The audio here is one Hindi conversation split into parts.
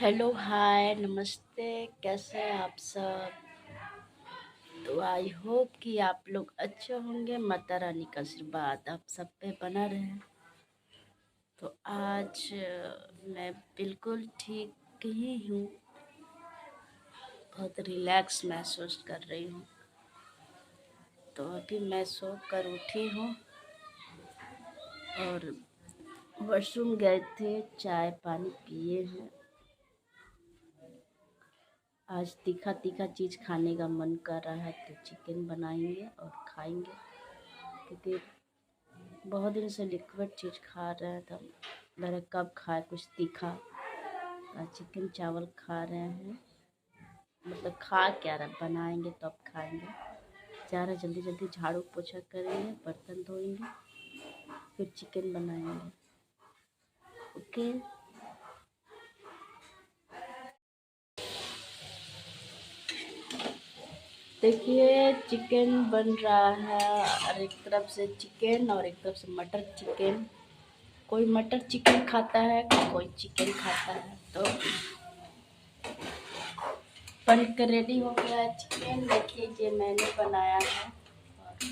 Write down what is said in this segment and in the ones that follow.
हेलो हाय नमस्ते। कैसे हैं आप सब? तो आई होप कि आप लोग अच्छे होंगे। माता रानी का आशीर्वाद आप सब पे बना रहे। तो आज मैं बिल्कुल ठीक ही हूँ। बहुत रिलैक्स महसूस कर रही हूँ। तो अभी मैं सो कर उठी हूँ और वॉशरूम गए थे, चाय पानी पिए हैं। आज तीखा तीखा चीज़ खाने का मन कर रहा है तो चिकन बनाएंगे और खाएंगे, क्योंकि बहुत दिन से लिक्विड चीज़ खा रहे हैं। तो लगा कब खाए कुछ तीखा। चिकन चावल खा रहे हैं, मतलब खा क्या रहा, बनाएंगे तो अब खाएंगे। जा रहे जल्दी जल्दी झाड़ू पोछा करेंगे, बर्तन धोएंगे, फिर चिकन बनाएंगे। ओके। देखिए चिकन बन रहा है, और एक तरफ से चिकन और एक तरफ से मटर चिकन। कोई मटर चिकन खाता है, कोई चिकन खाता है। तो बन कर रेडी हो गया है चिकन। देखिए ये मैंने बनाया है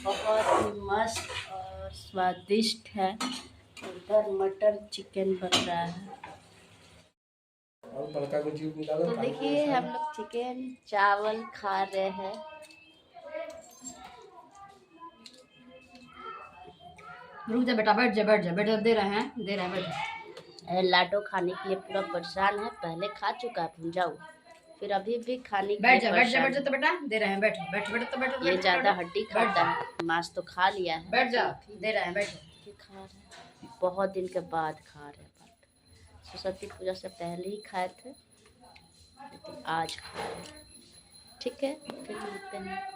और बहुत ही मस्त और स्वादिष्ट है। इधर मटर चिकन बन रहा है। तो देखिए हम लोग चिकन चावल खा रहे हैं। रुक जा बेटा, बैठ जा बैठ जा बैठ जा, दे रहे हैं बैठ जा। लाडो खाने के लिए पूरा परेशान है। पहले खा चुका है, भूल जाओ, फिर अभी भी खाने के बैठ लिए जा बैठ जा बैठ जा, परेशान तो बेटा दे रहे हैं, बैठ बैठ बैठ, तो बैठ है। ये बैठ ज्यादा बैठ हड्डी बैठ खाता जा है, मांस तो खा लिया है। बैठ जा, दे रहे हैं बैठ। ये खा रहे हैं, बहुत दिन के बाद खा रहे हैं। सरस्वती पूजा से पहले ही खाए थे, लेकिन आज खा रहे हैं। ठीक है, फिर मिलते हैं।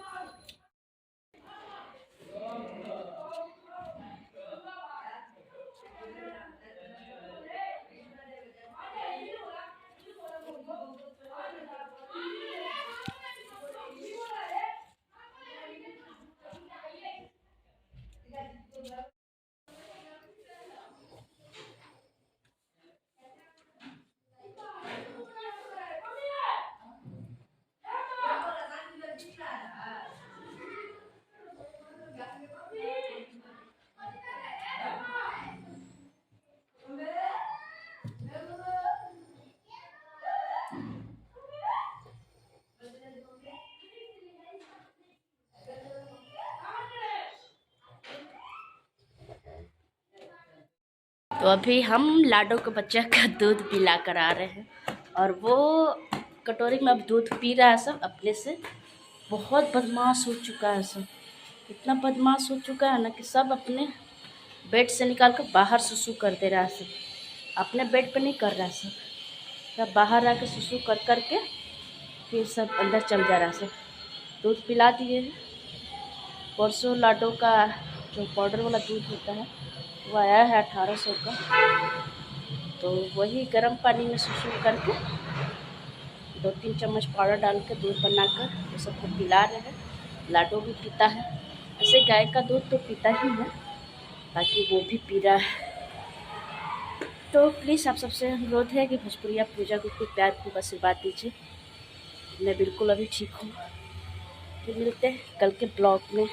तो अभी हम लाडो के बच्चे का दूध पिला कर आ रहे हैं, और वो कटोरी में अब दूध पी रहा है सब अपने से। बहुत बदमाश हो चुका है सब, इतना बदमाश हो चुका है ना कि सब अपने बेड से निकाल कर बाहर सुसु कर दे रहा है। सब अपने बेड पे नहीं कर रहा है, सब बाहर आके सुसु कर करके फिर सब अंदर चल जा रहा है। सब दूध पिला दिए हैं। परसों लाडो का जो पाउडर वाला दूध होता है वो आया है 1800 का। तो वही गर्म पानी में सुसु करके 2-3 चम्मच पाउडर डाल के दूध बनाकर वो सबको पिला रहे हैं। लाडो भी पीता है। ऐसे गाय का दूध तो पीता ही है, बाकी वो भी पी रहा है। तो प्लीज़ आप सबसे अनुरोध है कि भोजपुरिया पूजा को खूब प्यार खूब आशीर्वाद दीजिए। मैं बिल्कुल अभी ठीक हूँ। फिर मिलते हैं कल के ब्लॉग में।